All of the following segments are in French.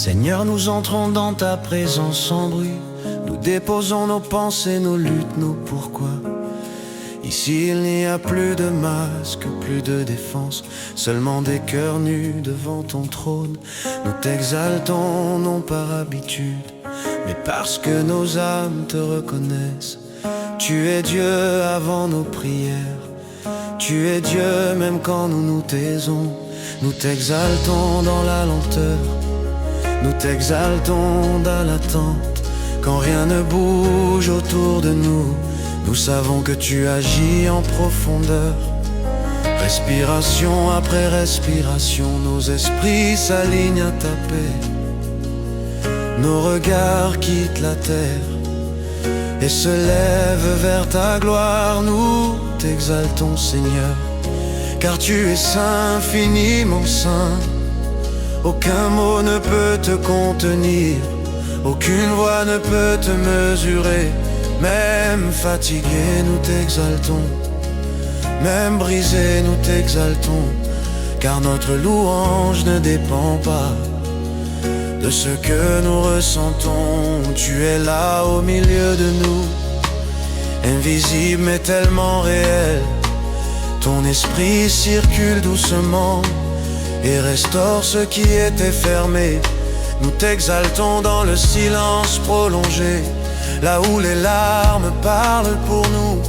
Seigneur, nous entrons dans ta présence sans bruit. Nous déposons nos pensées, nos luttes, nos pourquoi. Ici il n'y a plus de masque, plus de défense, seulement des cœurs nus devant ton trône. Nous t'exaltons non par habitude, mais parce que nos âmes te reconnaissent. Tu es Dieu avant nos prières, tu es Dieu même quand nous nous taisons. Nous t'exaltons dans la lenteur, nous t'exaltons dans l'attente. Quand rien ne bouge autour de nous, nous savons que tu agis en profondeur. Respiration après respiration, nos esprits s'alignent à ta paix. Nos regards quittent la terre et se lèvent vers ta gloire. Nous t'exaltons, Seigneur, car tu es saint, infiniment saint. Aucun mot ne peut te contenir, aucune voix ne peut te mesurer. Même fatigués, nous t'exaltons, même brisés, nous t'exaltons, car notre louange ne dépend pas de ce que nous ressentons. Tu es là au milieu de nous, invisible mais tellement réel. Ton esprit circule doucement et restaure ce qui était fermé. Nous t'exaltons dans le silence prolongé, là où les larmes parlent pour nous,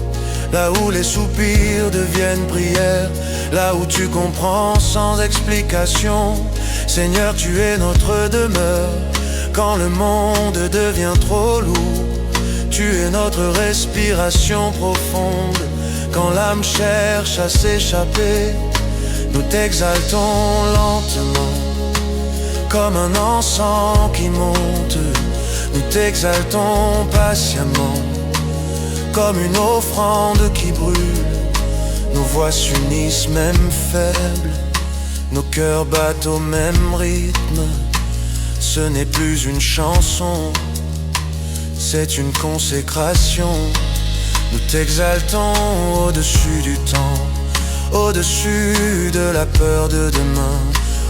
là où les soupirs deviennent prières, là où tu comprends sans explication. Seigneur, tu es notre demeure quand le monde devient trop lourd. Tu es notre respiration profonde quand l'âme cherche à s'échapper. Nous t'exaltons lentement comme un encens qui monte. Nous t'exaltons patiemment comme une offrande qui brûle. Nos voix s'unissent même faibles, nos cœurs battent au même rythme. Ce n'est plus une chanson, c'est une consécration. Nous t'exaltons au-dessus du temps, au-dessus de la peur de demain,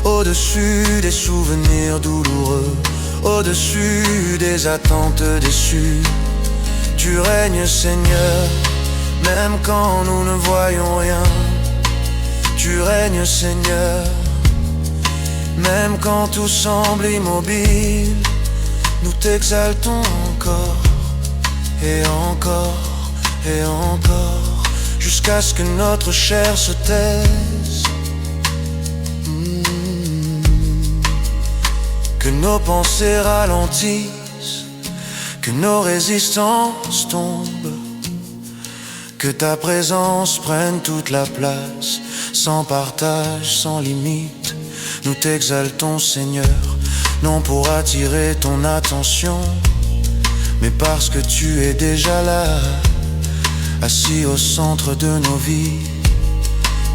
au-dessus des souvenirs douloureux, au-dessus des attentes déçues. Tu règnes, Seigneur, même quand nous ne voyons rien. Tu règnes, Seigneur, même quand tout semble immobile. Nous t'exaltons encore et encore et encore, jusqu'à ce que notre chair se taise, que nos pensées ralentissent, que nos résistances tombent, que ta présence prenne toute la place, sans partage, sans limite. Nous t'exaltons, Seigneur, non pour attirer ton attention, mais parce que tu es déjà là, assis au centre de nos vies.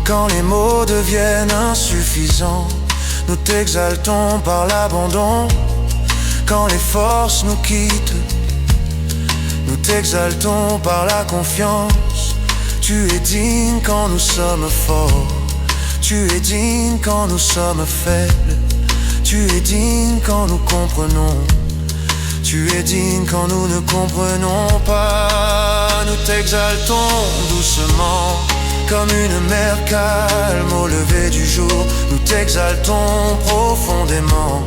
Quand les mots deviennent insuffisants, nous t'exaltons par l'abandon. Quand les forces nous quittent, nous t'exaltons par la confiance. Tu es digne quand nous sommes forts, tu es digne quand nous sommes faibles, tu es digne quand nous comprenons, tu es digne quand nous ne comprenons pas. Nous t'exaltons doucement comme une mer calme au lever du jour. Nous t'exaltons profondément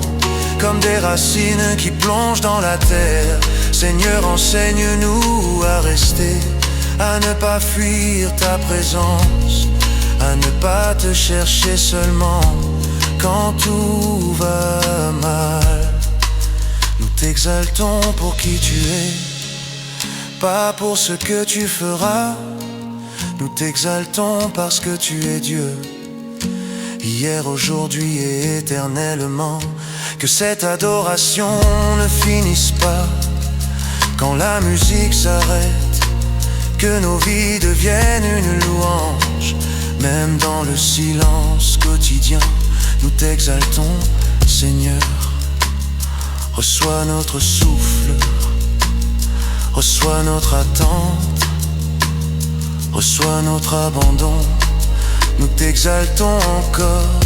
comme des racines qui plongent dans la terre. Seigneur, enseigne-nous à rester, à ne pas fuir ta présence, à ne pas te chercher seulement quand tout va mal. Nous t'exaltons pour qui tu es, pas pour ce que tu feras. Nous t'exaltons parce que tu es Dieu, hier, aujourd'hui et éternellement. Que cette adoration ne finisse pas quand la musique s'arrête, que nos vies deviennent une louange, même dans le silence quotidien. Nous t'exaltons, Seigneur. Reçois notre souffle, reçois notre attente, reçois notre abandon. Nous t'exaltons encore,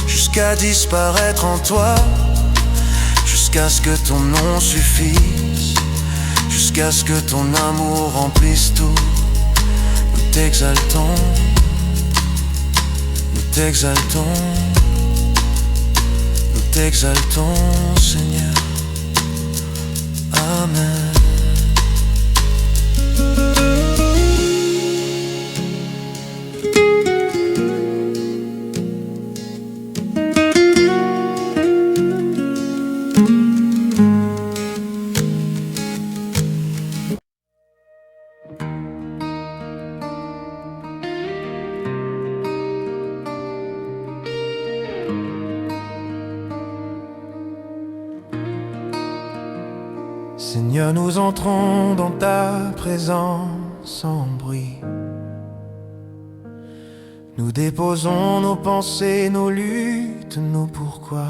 jusqu'à disparaître en toi. jusqu'à ce que ton nom suffise, jusqu'à ce que ton amour remplisse tout. Nous t'exaltons, nous t'exaltons, nous t'exaltons, Seigneur. Amen. Seigneur, nous entrons dans ta présence sans bruit. Nous déposons nos pensées, nos luttes, nos pourquoi.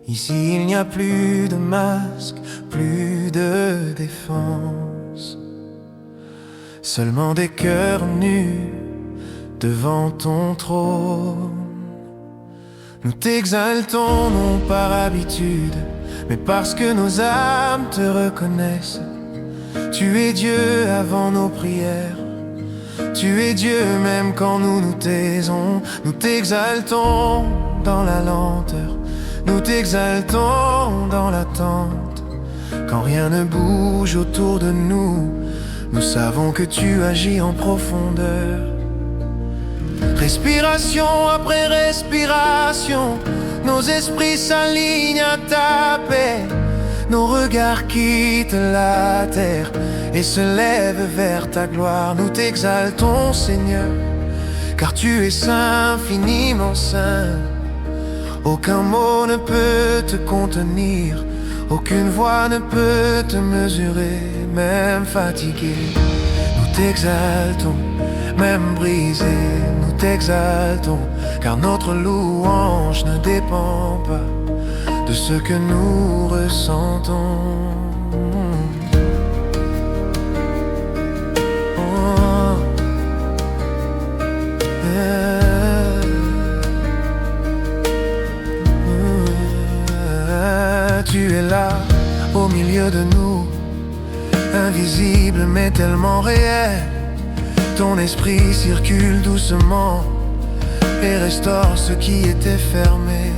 Ici il n'y a plus de masque, plus de défense, seulement des cœurs nus devant ton trône. Nous t'exaltons non par habitude, mais parce que nos âmes te reconnaissent. Tu es Dieu avant nos prières, tu es Dieu même quand nous nous taisons. Nous t'exaltons dans la lenteur, nous t'exaltons dans l'attente. Quand rien ne bouge autour de nous, nous savons que tu agis en profondeur. Respiration après respiration, nos esprits s'alignent à ta paix. Nos regards quittent la terre et se lèvent vers ta gloire. Nous t'exaltons, Seigneur, car tu es saint, infiniment saint. Aucun mot ne peut te contenir, aucune voix ne peut te mesurer. Même fatigué, nous t'exaltons, même brisé, nous t'exaltons, car notre louange ne dépend pas de ce que nous ressentons. Oh, tu es là au milieu de nous, invisible mais tellement réel. Ton esprit circule doucement et restaure ce qui était fermé.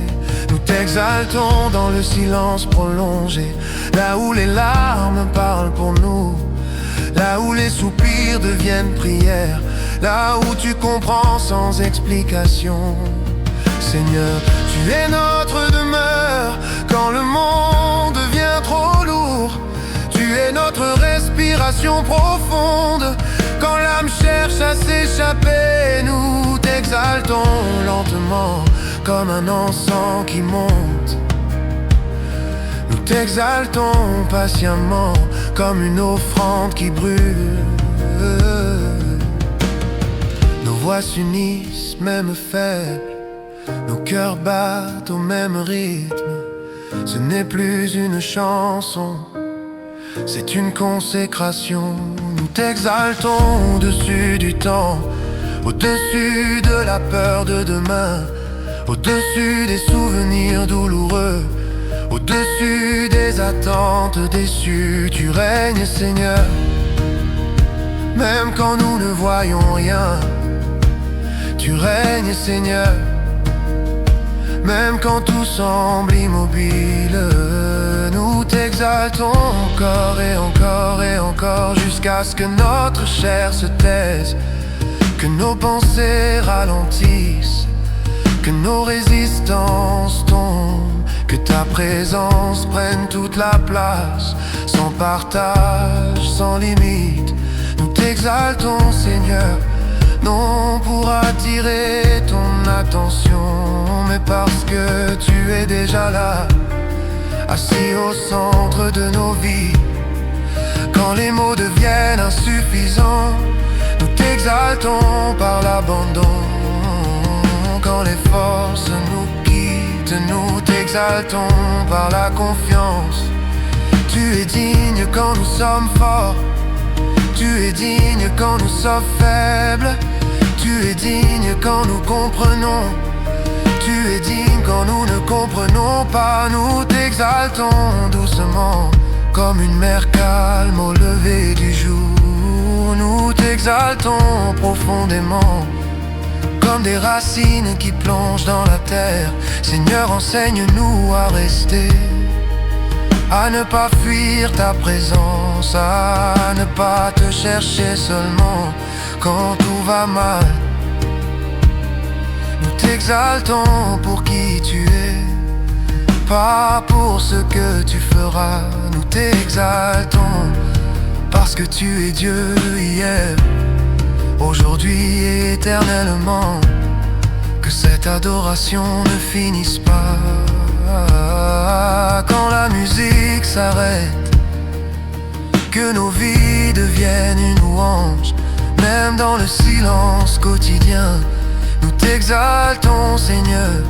Nous t'exaltons dans le silence prolongé, là où les larmes parlent pour nous, là où les soupirs deviennent prières, là où tu comprends sans explication. Seigneur, tu es notre demeure quand le monde devient trop lourd. Tu es notre respiration profonde quand l'âme cherche à s'échapper. Nous t'exaltons lentement comme un encens qui monte. Nous t'exaltons patiemment comme une offrande qui brûle. Nos voix s'unissent même faibles, nos cœurs battent au même rythme. Ce n'est plus une chanson, c'est une consécration. Nous t'exaltons au-dessus du temps, au-dessus de la peur de demain, au-dessus des souvenirs douloureux, au-dessus des attentes déçues. Tu règnes, Seigneur, même quand nous ne voyons rien. Tu règnes, Seigneur, même quand tout semble immobile. Nous t'exaltons encore et encore et encore, jusqu'à ce que notre chair se taise, que nos pensées ralentissent, que nos résistances tombent, que ta présence prenne toute la place, sans partage, sans limite. Nous t'exaltons, Seigneur, non pour attirer ton attention, mais parce que tu es déjà là, assis au centre de nos vies. Quand les mots deviennent insuffisants, nous t'exaltons par l'abandon. Quand les forces nous quittent, nous t'exaltons par la confiance. Tu es digne quand nous sommes forts, tu es digne quand nous sommes faibles, tu es digne quand nous comprenons, tu es digne même quand nous ne comprenons pas, nous t'exaltons doucement, comme une mer calme au lever du jour. Nous t'exaltons profondément, comme des racines qui plongent dans la terre. Seigneur, enseigne-nous à rester, à ne pas fuir ta présence, à ne pas te chercher seulement quand tout va mal. Nous t'exaltons pour qui tu es, pas pour ce que tu feras. Nous t'exaltons parce que tu es Dieu hier, aujourd'hui et éternellement. Que cette adoration ne finisse pas. Quand la musique s'arrête, que nos vies deviennent une louange, même dans le silence quotidien. Nous t'exaltons, Seigneur.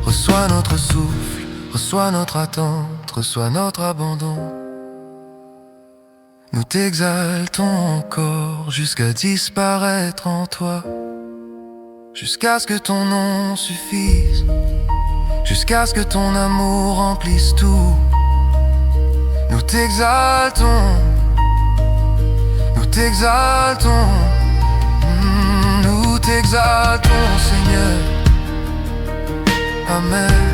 Reçois notre souffle, reçois notre attente, reçois notre abandon. Nous t'exaltons encore jusqu'à disparaître en toi, jusqu'à ce que ton nom suffise, jusqu'à ce que ton amour remplisse tout. Nous t'exaltons, nous t'exaltons, nous t'exaltons, Seigneur. Amen.